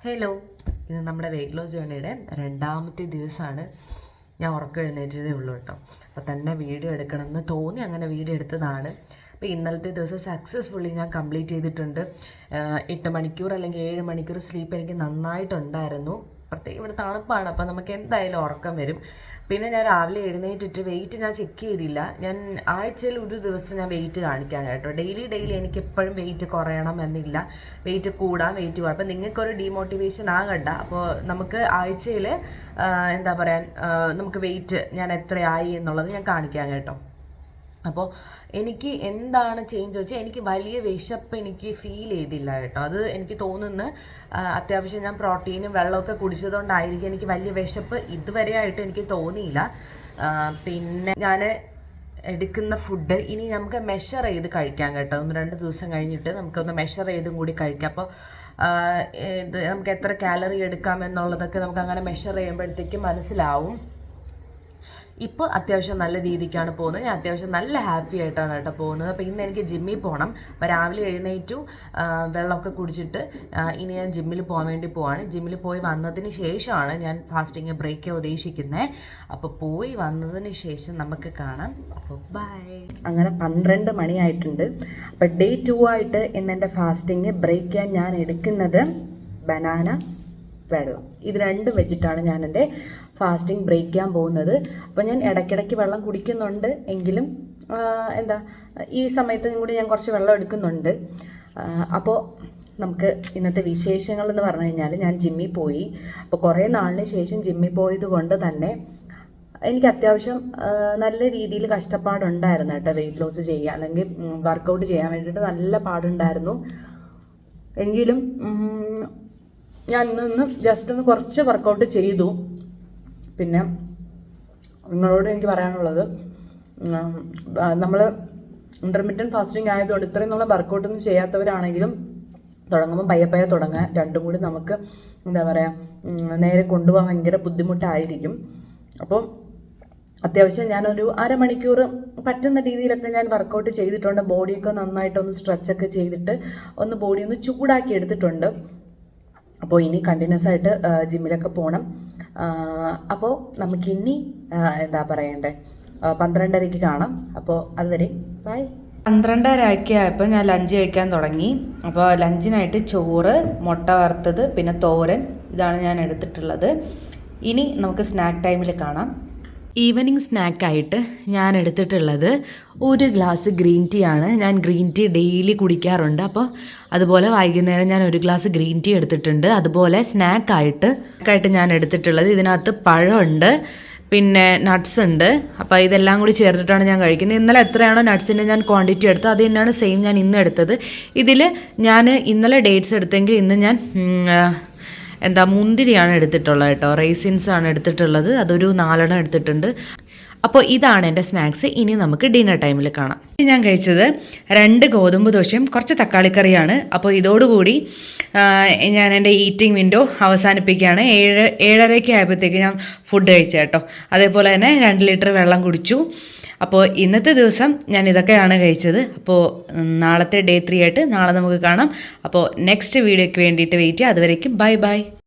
Hello, ഇത് നമ്മുടെ weight loss ജേർണിയുടെ രണ്ടാമത്തെ ദിവസമാണ്. ഞാൻ ഉറക്കം എഴുന്നേറ്റതേ ഉള്ളൂ കേട്ടോ. അപ്പോൾ തന്നെ വീഡിയോ എടുക്കണമെന്ന് തോന്നി അങ്ങനെ വീഡിയോ എടുത്തതാണ്. അപ്പോൾ ഇന്നലത്തെ ദിവസം സക്സസ്ഫുള്ളി ഞാൻ കംപ്ലീറ്റ് ചെയ്തിട്ടുണ്ട്. 8 മണിക്കൂർ അല്ലെങ്കിൽ 7 മണിക്കൂർ സ്ലീപ്പ് എനിക്ക് നന്നായിട്ടുണ്ടായിരുന്നു. പ്രത്യേകം ഇവിടെ തണുപ്പാണ്, അപ്പോൾ നമുക്ക് എന്തായാലും ഉറക്കം വരും. പിന്നെ ഞാൻ രാവിലെ എഴുന്നേറ്റിട്ട് വെയിറ്റ് ഞാൻ ചെക്ക് ചെയ്തില്ല. ഞാൻ ആഴ്ചയിൽ ഒരു ദിവസം ഞാൻ വെയിറ്റ് കാണിക്കാൻ കേട്ടോ. ഡെയിലി എനിക്ക് എപ്പോഴും വെയിറ്റ് കുറയണം എന്നില്ല, വെയിറ്റ് കൂടാം, വെയിറ്റ് കൂടാം. അപ്പോൾ നിങ്ങൾക്കൊരു ഡീമോട്ടിവേഷൻ ആകണ്ട. അപ്പോൾ നമുക്ക് ആഴ്ചയിൽ എന്താ പറയുക, നമുക്ക് വെയിറ്റ് ഞാൻ എത്രയായി എന്നുള്ളത് ഞാൻ കാണിക്കാം കേട്ടോ. അപ്പോൾ എനിക്ക് എന്താണ് ചേഞ്ച് വെച്ചാൽ എനിക്ക് വലിയ വിശപ്പ് എനിക്ക് ഫീൽ ചെയ്തില്ല കേട്ടോ. അത് എനിക്ക് തോന്നുന്നു അത്യാവശ്യം ഞാൻ പ്രോട്ടീനും വെള്ളമൊക്കെ കുടിച്ചതുകൊണ്ടായിരിക്കും എനിക്ക് വലിയ വിശപ്പ് ഇതുവരെയായിട്ട് എനിക്ക് തോന്നിയില്ല. പിന്നെ ഞാൻ എടുക്കുന്ന ഫുഡ് ഇനി നമുക്ക് മെഷർ ചെയ്ത് കഴിക്കാം കേട്ടോ. 1-2 ദിവസം കഴിഞ്ഞിട്ട് നമുക്കൊന്ന് മെഷർ ചെയ്തും കൂടി കഴിക്കാം. അപ്പോൾ ഇത് നമുക്ക് എത്ര കാലറി എടുക്കാം എന്നുള്ളതൊക്കെ നമുക്ക് അങ്ങനെ മെഷർ ചെയ്യുമ്പോഴത്തേക്കും മനസ്സിലാവും. ഇപ്പോൾ അത്യാവശ്യം നല്ല രീതിക്കാണ് പോകുന്നത്. ഞാൻ അത്യാവശ്യം നല്ല ഹാപ്പി ആയിട്ടാണ് കേട്ടോ പോകുന്നത്. അപ്പോൾ ഇന്ന് എനിക്ക് ജിമ്മിൽ പോകണം. അപ്പോൾ രാവിലെ എഴുന്നേറ്റു, വെള്ളമൊക്കെ കുടിച്ചിട്ട് ഇനി ഞാൻ ജിമ്മിൽ പോകാൻ വേണ്ടി പോവാണ്. ജിമ്മിൽ പോയി വന്നതിന് ശേഷമാണ് ഞാൻ ഫാസ്റ്റിങ് ബ്രേക്ക് ഉദ്ദേശിക്കുന്നത്. അപ്പോൾ പോയി വന്നതിന് ശേഷം നമുക്ക് കാണാം. അപ്പോൾ ബൈ. അങ്ങനെ 12 മണിയായിട്ടുണ്ട്. അപ്പോൾ ഡേ 2 ആയിട്ട് ഇന്നെൻ്റെ ഫാസ്റ്റിങ് ബ്രേക്ക് ചെയ്യാൻ ഞാൻ എടുക്കുന്നത് ബനാന, വെള്ളം, ഇത് രണ്ടും വെച്ചിട്ടാണ് ഞാൻ എൻ്റെ ഫാസ്റ്റിംഗ് ബ്രേക്ക് ചെയ്യാൻ പോകുന്നത്. അപ്പോൾ ഞാൻ ഇടയ്ക്കിടയ്ക്ക് വെള്ളം കുടിക്കുന്നുണ്ട് എങ്കിലും ഈ സമയത്തും കൂടി ഞാൻ കുറച്ച് വെള്ളം എടുക്കുന്നുണ്ട്. അപ്പോൾ നമുക്ക് ഇന്നത്തെ വിശേഷങ്ങൾ എന്ന് പറഞ്ഞു കഴിഞ്ഞാൽ ഞാൻ ജിമ്മിൽ പോയി. അപ്പോൾ കുറേ നാളിന് ശേഷം ജിമ്മിൽ പോയത് കൊണ്ട് തന്നെ എനിക്ക് അത്യാവശ്യം നല്ല രീതിയിൽ കഷ്ടപ്പാടുണ്ടായിരുന്നു കേട്ടോ. വെയിറ്റ് ലോസ് ചെയ്യുക അല്ലെങ്കിൽ വർക്കൗട്ട് ചെയ്യാൻ വേണ്ടിയിട്ട് നല്ല പാടുണ്ടായിരുന്നു. എങ്കിലും ഞാൻ ഇന്ന് ജസ്റ്റ് ഒന്ന് കുറച്ച് വർക്കൗട്ട് ചെയ്തു. പിന്നെ നിങ്ങളോട് എനിക്ക് പറയാനുള്ളത്, നമ്മൾ ഇൻ്റർമീഡിയറ്റ് ഫാസ്റ്റിംഗ് ആയതുകൊണ്ട് ഇത്രയും നല്ല വർക്കൗട്ടൊന്നും ചെയ്യാത്തവരാണെങ്കിലും തുടങ്ങുമ്പോൾ പയ്യെ തുടങ്ങുക. രണ്ടും കൂടി നമുക്ക് എന്താ പറയുക, നേരെ കൊണ്ടുപോകാൻ ഭയങ്കര ബുദ്ധിമുട്ടായിരിക്കും. അപ്പോൾ അത്യാവശ്യം ഞാനൊരു 1/2 മണിക്കൂർ പറ്റുന്ന രീതിയിലൊക്കെ ഞാൻ വർക്കൗട്ട് ചെയ്തിട്ടുണ്ട്. ബോഡിയൊക്കെ നന്നായിട്ടൊന്ന് സ്ട്രെച്ചൊക്കെ ചെയ്തിട്ട് ഒന്ന് ബോഡി ഒന്ന് ചൂടാക്കി എടുത്തിട്ടുണ്ട്. അപ്പോൾ ഇനി കണ്ടിന്യൂസ് ആയിട്ട് ജിമ്മിലൊക്കെ പോകണം. അപ്പോൾ നമുക്കിനി എന്താ പറയണ്ടേ, 12:30 കാണാം. അപ്പോൾ അതുവരെ ബൈ. 12:30 ആയപ്പോൾ ഞാൻ ലഞ്ച് കഴിക്കാൻ തുടങ്ങി. അപ്പോൾ ലഞ്ചിനായിട്ട് ചോറ്, മുട്ട വറുത്തത്, പിന്നെ തോരൻ, ഇതാണ് ഞാൻ എടുത്തിട്ടുള്ളത്. ഇനി നമുക്ക് സ്നാക്ക് ടൈമിൽ കാണാം. ഈവനിങ് സ്നാക്കായിട്ട് ഞാൻ എടുത്തിട്ടുള്ളത് 1 ഗ്ലാസ് ഗ്രീൻ ടീ ആണ്. ഞാൻ ഗ്രീൻ ടീ ഡെയിലി കുടിക്കാറുണ്ട്. അപ്പോൾ അതുപോലെ വൈകുന്നേരം ഞാൻ 1 ഗ്ലാസ് ഗ്രീൻ ടീ എടുത്തിട്ടുണ്ട്. അതുപോലെ സ്നാക്കായിട്ട് ഞാൻ എടുത്തിട്ടുള്ളത്, ഇതിനകത്ത് പഴമുണ്ട്, പിന്നെ നട്ട്സ് ഉണ്ട്. അപ്പോൾ ഇതെല്ലാം കൂടി ചേർത്തിട്ടാണ് ഞാൻ കഴിക്കുന്നത്. ഇന്നലെ എത്രയാണോ നട്ട്സിൻ്റെ ഞാൻ ക്വാണ്ടിറ്റി എടുത്തത് അത് തന്നെയാണ് സെയിം ഞാൻ ഇന്ന് എടുത്തത്. ഇതിൽ ഞാൻ ഇന്നലെ ഡേറ്റ്സ് എടുത്തെങ്കിൽ ഇന്ന് ഞാൻ മുന്തിരിയാണ് എടുത്തിട്ടുള്ളത് കേട്ടോ. റൈസിൻസ് ആണ് എടുത്തിട്ടുള്ളത്. അതൊരു 4 എടുത്തിട്ടുണ്ട്. അപ്പോൾ ഇതാണ് എൻ്റെ സ്നാക്സ്. ഇനി നമുക്ക് ഡിന്നർ ടൈമിൽ കാണാം. ഞാൻ കഴിച്ചത് 2 ഗോതമ്പ് ദോശയും കുറച്ച് തക്കാളിക്കറിയാണ്. അപ്പോൾ ഇതോടുകൂടി ഞാൻ എൻ്റെ ഈറ്റിംഗ് വിൻഡോ അവസാനിപ്പിക്കുകയാണ്. 7:30 ആയപ്പോഴത്തേക്ക് ഞാൻ ഫുഡ് കഴിച്ചു കേട്ടോ. അതേപോലെ തന്നെ 2 ലിറ്റർ വെള്ളം കുടിച്ചു. അപ്പോൾ ഇന്നത്തെ ദിവസം ഞാൻ ഇതൊക്കെയാണ് കഴിച്ചത്. അപ്പോൾ നാളത്തെ ഡേ 3 ആയിട്ട് നാളെ നമുക്ക് കാണാം. അപ്പോൾ നെക്സ്റ്റ് വീഡിയോയ്ക്ക് വേണ്ടിയിട്ട് വെയിറ്റ് ചെയ്യുക. അതുവരേക്കും ബൈ.